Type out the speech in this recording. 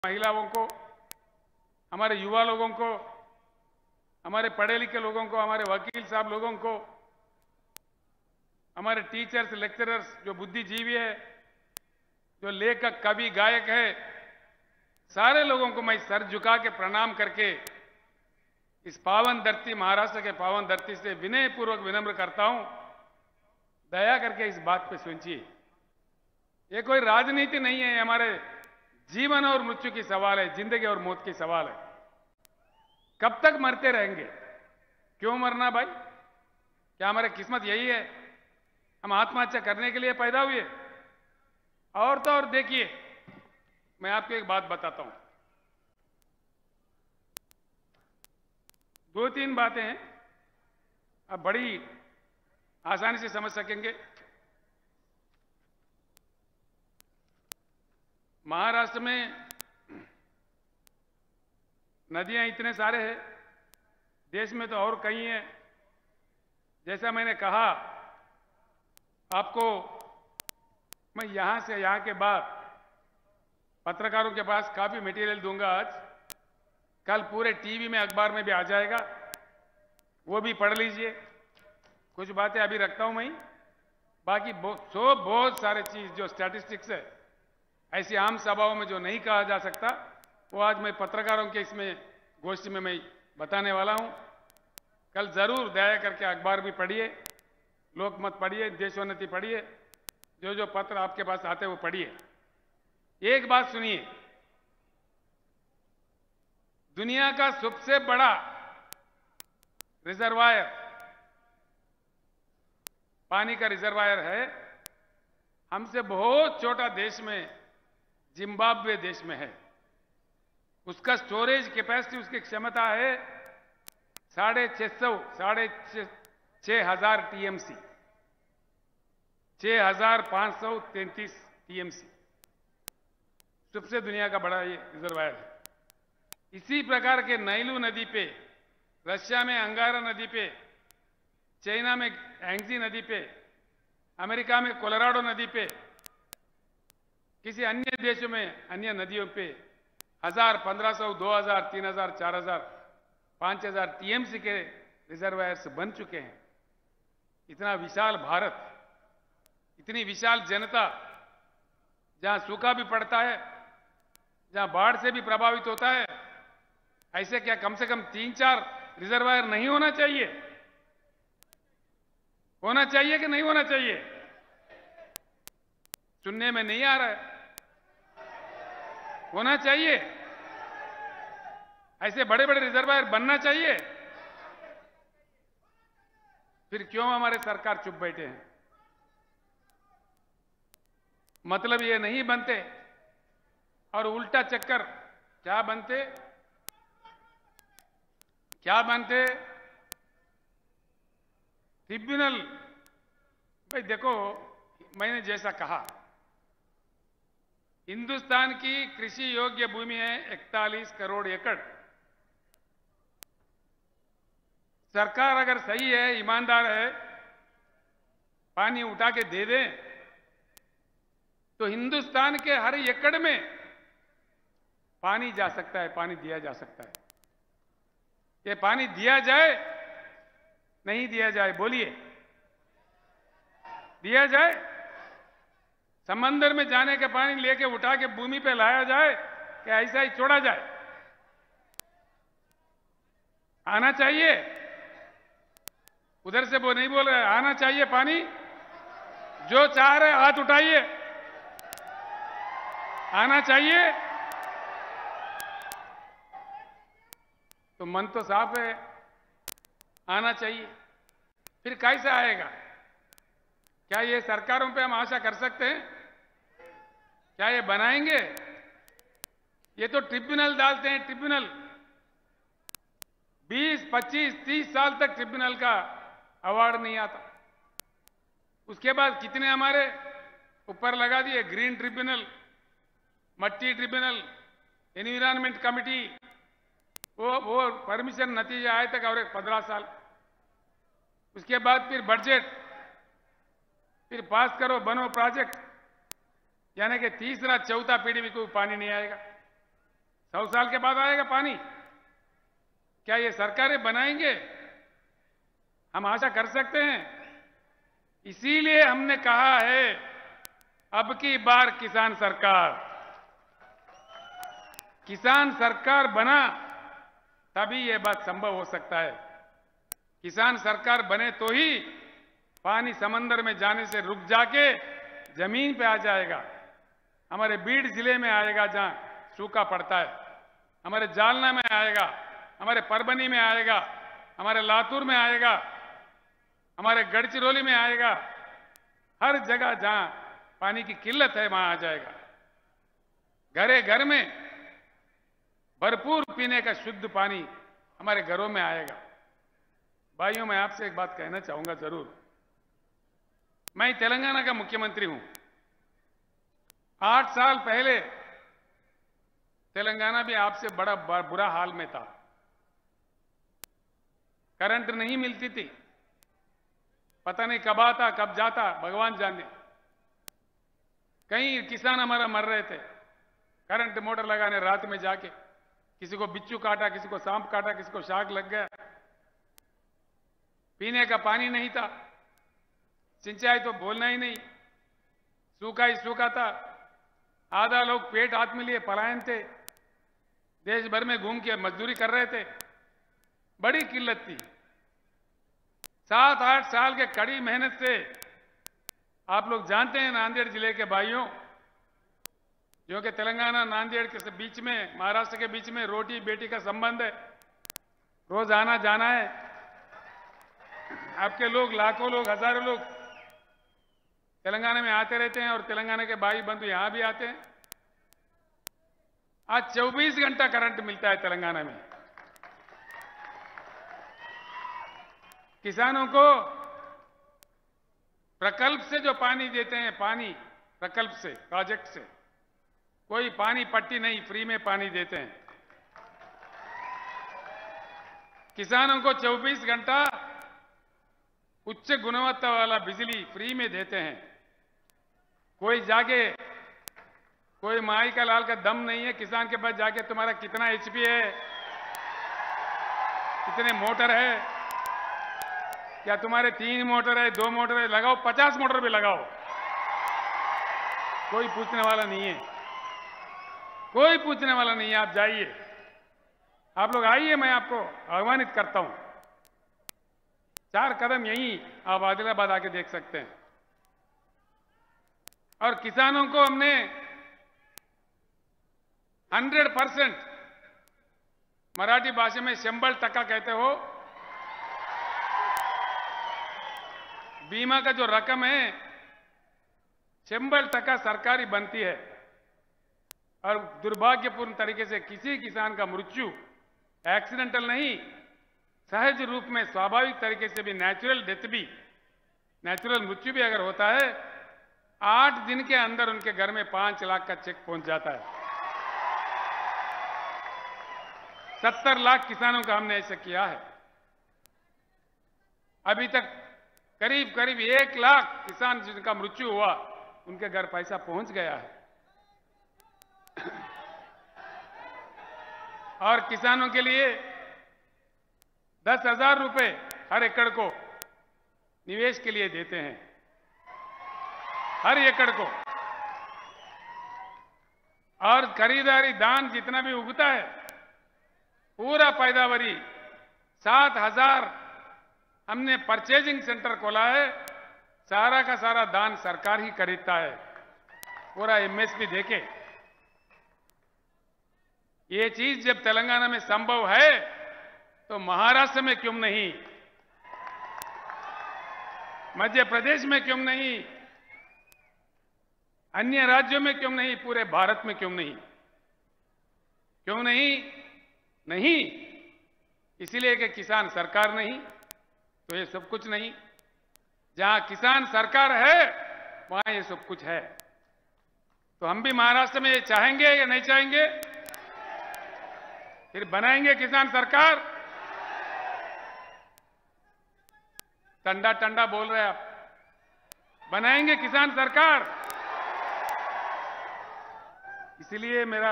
महिलाओं को, हमारे युवा लोगों को, हमारे पढ़े लिखे लोगों को, हमारे वकील साहब लोगों को, हमारे टीचर्स, लेक्चरर्स जो बुद्धिजीवी है, जो लेखक, कवि, गायक है, सारे लोगों को मैं सर झुका के प्रणाम करके इस पावन धरती, महाराष्ट्र के पावन धरती से विनय पूर्वक विनम्र करता हूं, दया करके इस बात पे सोचिए। ये कोई राजनीति नहीं है, हमारे जीवन और मृत्यु की सवाल है, जिंदगी और मौत की सवाल है। कब तक मरते रहेंगे? क्यों मरना भाई? क्या हमारी किस्मत यही है? हम आत्महत्या करने के लिए पैदा हुए? और तो और देखिए, मैं आपको एक बात बताता हूं, दो तीन बातें हैं, आप बड़ी आसानी से समझ सकेंगे। महाराष्ट्र में नदियां इतने सारे हैं, देश में तो और कई हैं। जैसा मैंने कहा आपको, मैं यहां से यहां के बाद पत्रकारों के पास काफी मटेरियल दूंगा आज, कल पूरे टीवी में, अखबार में भी आ जाएगा, वो भी पढ़ लीजिए। कुछ बातें अभी रखता हूं मैं, बाकी बहुत सारे चीज जो स्टैटिस्टिक्स है, ऐसी आम सभाओं में जो नहीं कहा जा सकता, वो आज मैं पत्रकारों के इसमें गोष्ठी में मैं बताने वाला हूं। कल जरूर दया करके अखबार भी पढ़िए, लोकमत पढ़िए, देशोन्नति पढ़िए, जो जो पत्र आपके पास आते हैं वो पढ़िए। एक बात सुनिए, दुनिया का सबसे बड़ा रिजर्वायर, पानी का रिजर्वायर है, हमसे बहुत छोटा देश में, जिम्बाब्वे देश में है। उसका स्टोरेज कैपेसिटी, उसकी क्षमता है 6,500 टीएमसी, 6,533 टीएमसी, सबसे दुनिया का बड़ा ये रिजर्वायर है। इसी प्रकार के नाइलू नदी पे, रशिया में अंगारा नदी पे, चाइना में हैंगजी नदी पे, अमेरिका में कोलोराडो नदी पे, किसी अन्य देशों में अन्य नदियों पे 1000, 1500, 2000, 3000, 4000, 5000 टीएमसी के रिजर्वायर्स बन चुके हैं। इतना विशाल भारत, इतनी विशाल जनता, जहां सूखा भी पड़ता है, जहां बाढ़ से भी प्रभावित होता है, ऐसे क्या कम से कम 3-4 रिजर्वायर नहीं होना चाहिए? होना चाहिए कि नहीं होना चाहिए? सुनने में नहीं आ रहा है। होना चाहिए, ऐसे बड़े बड़े रिजर्वायर बनना चाहिए। फिर क्यों हमारे सरकार चुप बैठे हैं? मतलब ये नहीं बनते, और उल्टा चक्कर क्या बनते? क्या बनते? ट्रिब्यूनल। भाई देखो, मैंने जैसा कहा, हिंदुस्तान की कृषि योग्य भूमि है 41 करोड़ एकड़। सरकार अगर सही है, ईमानदार है, पानी उठा के दे दे, तो हिंदुस्तान के हर एकड़ में पानी जा सकता है, पानी दिया जा सकता है। ये पानी दिया जाए, नहीं दिया जाए? बोलिए, दिया जाए? समंदर में जाने के पानी लेके उठा के भूमि पे लाया जाए कि ऐसा ही छोड़ा जाए? आना चाहिए। उधर से वो नहीं बोल रहे, आना चाहिए पानी। जो चाह रहे हाथ उठाइए, आना चाहिए। तो मन तो साफ है, आना चाहिए। फिर कैसे आएगा? क्या ये सरकारों पे हम आशा कर सकते हैं? क्या ये बनाएंगे? ये तो ट्रिब्यूनल डालते हैं, ट्रिब्यूनल। 20, 25, 30 साल तक ट्रिब्यूनल का अवार्ड नहीं आता। उसके बाद कितने हमारे ऊपर लगा दिए, ग्रीन ट्रिब्यूनल, मट्टी ट्रिब्यूनल, एनवायरमेंट कमिटी, वो परमिशन नतीजा आए तक और 15 साल। उसके बाद फिर बजट, फिर पास करो, बनो प्रोजेक्ट, यानी कि तीसरा चौथा पीढ़ी में कोई पानी नहीं आएगा। 100 साल के बाद आएगा पानी? क्या ये सरकारें बनाएंगे? हम आशा कर सकते हैं? इसीलिए हमने कहा है अब की बार किसान सरकार बना तभी ये बात संभव हो सकता है। किसान सरकार बने तो ही पानी समंदर में जाने से रुक जाके जमीन पे आ जाएगा। हमारे बीड जिले में आएगा जहां सूखा पड़ता है, हमारे जालना में आएगा, हमारे परभनी में आएगा, हमारे लातूर में आएगा, हमारे गढ़चिरौली में आएगा। हर जगह जहां पानी की किल्लत है वहां आ जाएगा। घरे घर में भरपूर पीने का शुद्ध पानी हमारे घरों में आएगा। भाइयों, मैं आपसे एक बात कहना चाहूंगा जरूर। मैं तेलंगाना का मुख्यमंत्री हूं। 8 साल पहले तेलंगाना भी आपसे बड़ा बुरा हाल में था। करंट नहीं मिलती थी, पता नहीं कब आता कब जाता भगवान जाने। कई किसान हमारा मर रहे थे करंट मोटर लगाने रात में जाके। किसी को बिच्छू काटा, किसी को सांप काटा, किसी को शाक लग गया। पीने का पानी नहीं था, सिंचाई तो बोलना ही नहीं, सूखा ही सूखा था। आधा लोग पेट हाथ में लिए पलायन थे, देश भर में घूम के मजदूरी कर रहे थे। बड़ी किल्लत थी। 7-8 साल के कड़ी मेहनत से आप लोग जानते हैं नांदेड़ जिले के भाइयों, जो कि तेलंगाना नांदेड़ के बीच में, महाराष्ट्र के बीच में रोटी बेटी का संबंध है। रोज आना जाना है। आपके लोग, लाखों लोग, हजारों लोग तेलंगाना में आते रहते हैं और तेलंगाना के भाई बंधु यहां भी आते हैं। आज 24 घंटा करंट मिलता है तेलंगाना में। किसानों को प्रकल्प से जो पानी देते हैं, पानी प्रकल्प से, प्रोजेक्ट से, कोई पानी पट्टी नहीं, फ्री में पानी देते हैं। किसानों को 24 घंटा उच्च गुणवत्ता वाला बिजली फ्री में देते हैं। कोई जाके, कोई माई का लाल का दम नहीं है किसान के पास जाके तुम्हारा कितना एचपी है, कितने मोटर है, क्या तुम्हारे 3 मोटर है, 2 मोटर है, लगाओ 50 मोटर भी लगाओ, कोई पूछने वाला नहीं है। कोई पूछने वाला नहीं है। आप जाइए, आप लोग आइए, मैं आपको आह्वानित करता हूं। 4 कदम यहीं आप आदिलाबाद आके देख सकते हैं। और किसानों को हमने 100% मराठी भाषा में 100% कहते हो, बीमा का जो रकम है 100% सरकारी बनती है। और दुर्भाग्यपूर्ण तरीके से किसी किसान का मृत्यु एक्सीडेंटल नहीं, सहज रूप में स्वाभाविक तरीके से भी, नेचुरल डेथ भी, नेचुरल मृत्यु भी अगर होता है, 8 दिन के अंदर उनके घर में 5 लाख का चेक पहुंच जाता है। 70 लाख किसानों का हमने ऐसा किया है। अभी तक करीब करीब 1 लाख किसान जिनका मृत्यु हुआ, उनके घर पैसा पहुंच गया है। और किसानों के लिए 10,000 रुपए हर एकड़ को निवेश के लिए देते हैं, हर एकड़ को। और खरीदारी धान जितना भी उगता है, पूरा पैदावारी 7,000 हमने परचेजिंग सेंटर खोला है। सारा का सारा धान सरकार ही खरीदता है, पूरा एमएसपी देके। ये चीज जब तेलंगाना में संभव है तो महाराष्ट्र में क्यों नहीं, मध्य प्रदेश में क्यों नहीं, अन्य राज्यों में क्यों नहीं, पूरे भारत में क्यों नहीं? क्यों नहीं? नहीं इसलिए कि किसान सरकार नहीं तो ये सब कुछ नहीं। जहां किसान सरकार है वहां ये सब कुछ है। तो हम भी महाराष्ट्र में ये चाहेंगे या नहीं चाहेंगे? फिर बनाएंगे किसान सरकार? टंडा टंडा बोल रहे आप, बनाएंगे किसान सरकार? इसलिए मेरा